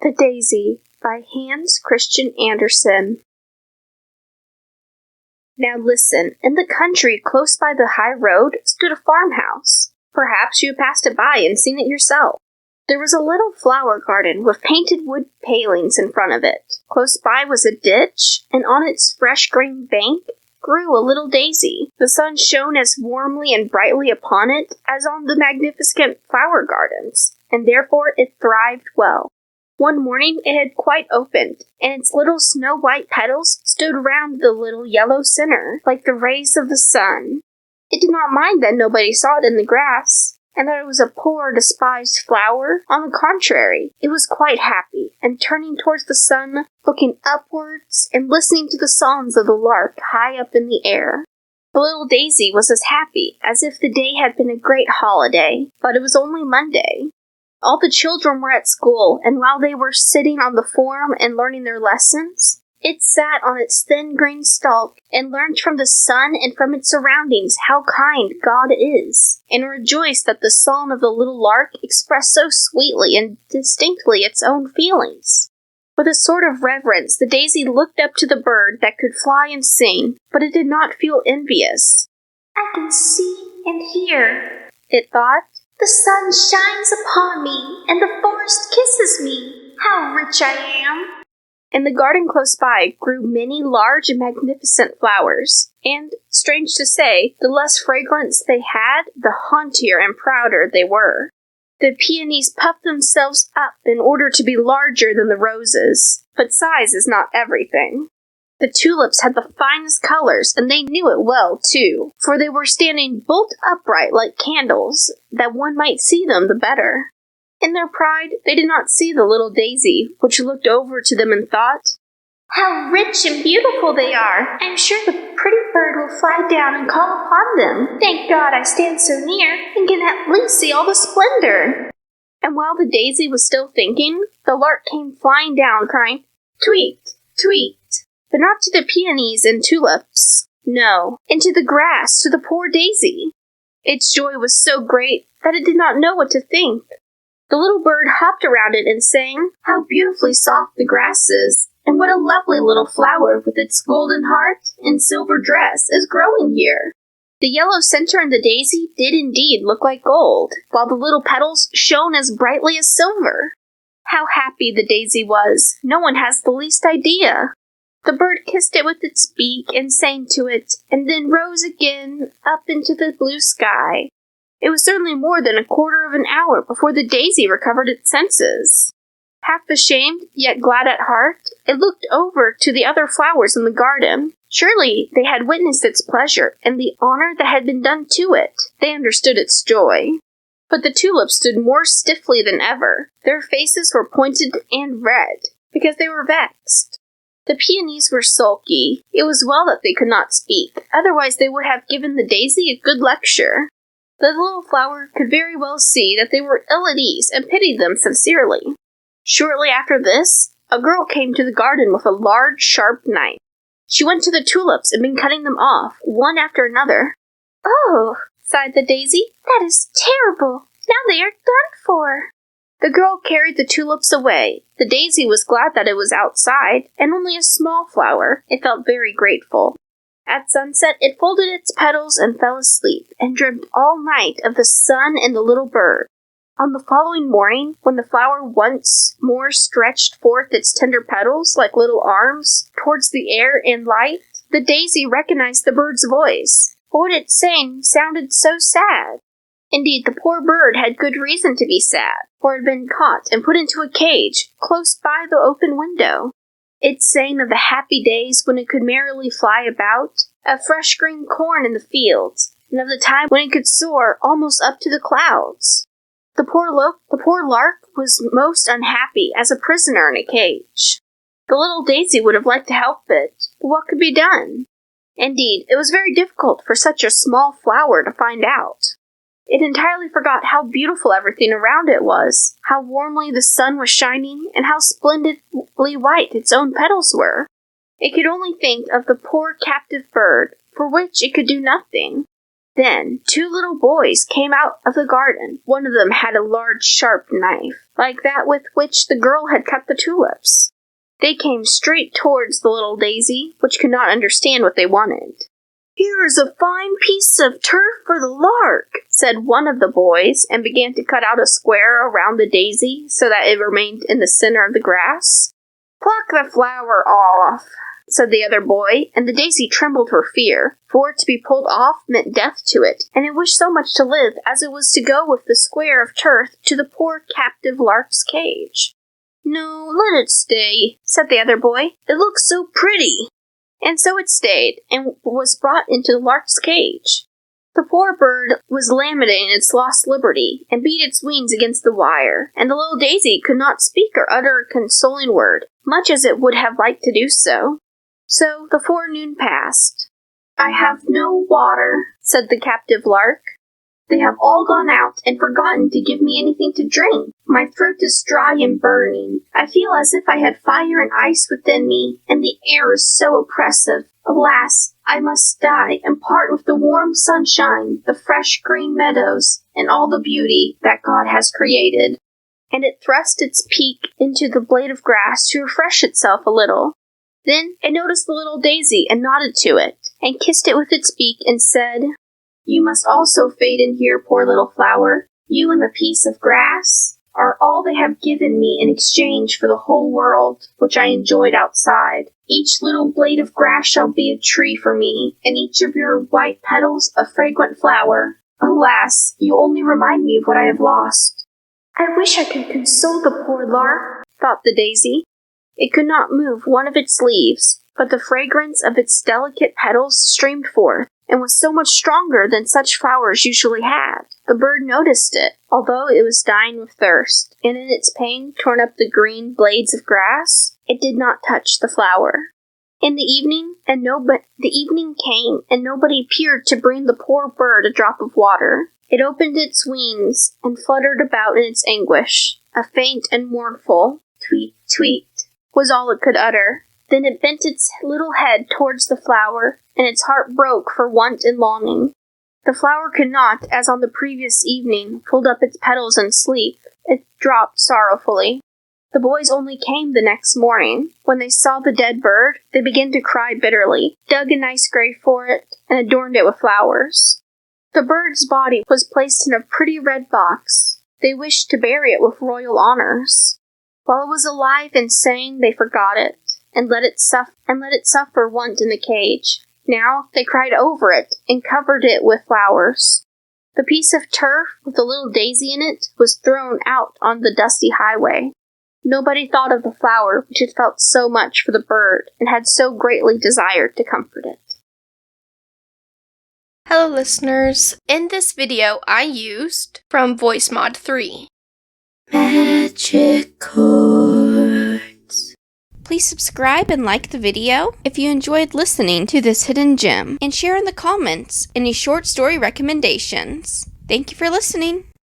The Daisy by Hans Christian Andersen. Now listen, in the country close by the high road stood a farmhouse. Perhaps you have passed it by and seen it yourself. There was a little flower garden with painted wood palings in front of it. Close by was a ditch, and on its fresh green bank grew a little daisy. The sun shone as warmly and brightly upon it as on the magnificent flower gardens, and therefore it thrived well. One morning it had quite opened, and its little snow-white petals stood round the little yellow center, like the rays of the sun. It did not mind that nobody saw it in the grass, and that it was a poor, despised flower. On the contrary, it was quite happy, and turning towards the sun, looking upwards, and listening to the songs of the lark high up in the air. The little daisy was as happy as if the day had been a great holiday, but it was only Monday. All the children were at school, and while they were sitting on the form and learning their lessons, it sat on its thin green stalk and learned from the sun and from its surroundings how kind God is, and rejoiced that the song of the little lark expressed so sweetly and distinctly its own feelings. With a sort of reverence, the daisy looked up to the bird that could fly and sing, but it did not feel envious. "I can see and hear," it thought. "The sun shines upon me, and the forest kisses me. How rich I am!" In the garden close by grew many large and magnificent flowers, and, strange to say, the less fragrance they had, the haughtier and prouder they were. The peonies puffed themselves up in order to be larger than the roses, but size is not everything. The tulips had the finest colors, and they knew it well, too, for they were standing bolt upright like candles, that one might see them the better. In their pride, they did not see the little daisy, which looked over to them and thought, "How rich and beautiful they are! I am sure the pretty bird will fly down and call upon them. Thank God I stand so near, and can at least see all the splendor." And while the daisy was still thinking, the lark came flying down, crying, "Tweet, tweet." But not to the peonies and tulips. No, into the grass, to the poor daisy. Its joy was so great that it did not know what to think. The little bird hopped around it and sang, "How beautifully soft the grass is, and what a lovely little flower with its golden heart and silver dress is growing here." The yellow center in the daisy did indeed look like gold, while the little petals shone as brightly as silver. How happy the daisy was, no one has the least idea. The bird kissed it with its beak and sang to it, and then rose again up into the blue sky. It was certainly more than a quarter of an hour before the daisy recovered its senses. Half ashamed, yet glad at heart, it looked over to the other flowers in the garden. Surely they had witnessed its pleasure and the honor that had been done to it. They understood its joy. But the tulips stood more stiffly than ever. Their faces were pointed and red, because they were vexed. The peonies were sulky. It was well that they could not speak, otherwise they would have given the daisy a good lecture. The little flower could very well see that they were ill at ease and pitied them sincerely. Shortly after this, a girl came to the garden with a large, sharp knife. She went to the tulips and began cutting them off, one after another. "Oh," sighed the daisy, "that is terrible. Now they are done for." The girl carried the tulips away. The daisy was glad that it was outside, and only a small flower. It felt very grateful. At sunset, it folded its petals and fell asleep, and dreamed all night of the sun and the little bird. On the following morning, when the flower once more stretched forth its tender petals like little arms towards the air and light, the daisy recognized the bird's voice, for what it sang sounded so sad. Indeed, the poor bird had good reason to be sad, for it had been caught and put into a cage close by the open window. It sang of the happy days when it could merrily fly about, of fresh green corn in the fields, and of the time when it could soar almost up to the clouds. The poor lark was most unhappy as a prisoner in a cage. The little daisy would have liked to help it, but what could be done? Indeed, it was very difficult for such a small flower to find out. It entirely forgot how beautiful everything around it was, how warmly the sun was shining, and how splendidly white its own petals were. It could only think of the poor captive bird, for which it could do nothing. Then 2 little boys came out of the garden. One of them had a large, sharp knife. like that with which the girl had cut the tulips. They came straight towards the little daisy, which could not understand what they wanted. "Here is a fine piece of turf for the lark," said one of the boys, and began to cut out a square around the daisy so that it remained in the center of the grass. "Pluck the flower off," said the other boy, and the daisy trembled for fear, for to be pulled off meant death to it, and it wished so much to live as it was to go with the square of turf to the poor captive lark's cage. "No, let it stay," said the other boy. "It looks so pretty." And so it stayed, and was brought into the lark's cage. The poor bird was lamenting its lost liberty, and beat its wings against the wire, and the little daisy could not speak or utter a consoling word, much as it would have liked to do so. So the forenoon passed. "I have no water," said the captive lark. "They have all gone out and forgotten to give me anything to drink. My throat is dry and burning. I feel as if I had fire and ice within me, and the air is so oppressive. Alas, I must die and part with the warm sunshine, the fresh green meadows, and all the beauty that God has created." And it thrust its beak into the blade of grass to refresh itself a little. Then it noticed the little daisy and nodded to it, and kissed it with its beak and said, "You must also fade in here, poor little flower. You and the piece of grass are all they have given me in exchange for the whole world, which I enjoyed outside. Each little blade of grass shall be a tree for me, and each of your white petals a fragrant flower. Alas, you only remind me of what I have lost." "I wish I could console the poor lark," thought the daisy. It could not move one of its leaves, but the fragrance of its delicate petals streamed forth, and was so much stronger than such flowers usually had. The bird noticed it, although it was dying with thirst, and in its pain torn up the green blades of grass. It did not touch the flower. In the evening came, and nobody appeared to bring the poor bird a drop of water. It opened its wings and fluttered about in its anguish. A faint and mournful "tweet, tweet" was all it could utter. Then it bent its little head towards the flower, and its heart broke for want and longing. The flower could not, as on the previous evening, fold up its petals and sleep. It dropped sorrowfully. The boys only came the next morning. When they saw the dead bird, they began to cry bitterly, dug a nice grave for it, and adorned it with flowers. The bird's body was placed in a pretty red box. They wished to bury it with royal honors. While it was alive and sang, they forgot it, and let it suffer want in the cage. Now they cried over it, and covered it with flowers. The piece of turf, with the little daisy in it, was thrown out on the dusty highway. Nobody thought of the flower which had felt so much for the bird, and had so greatly desired to comfort it. Hello listeners, in this video I used from VoiceMod 3. Magic chords. Please subscribe and like the video if you enjoyed listening to this hidden gem, and share in the comments any short story recommendations. Thank you for listening.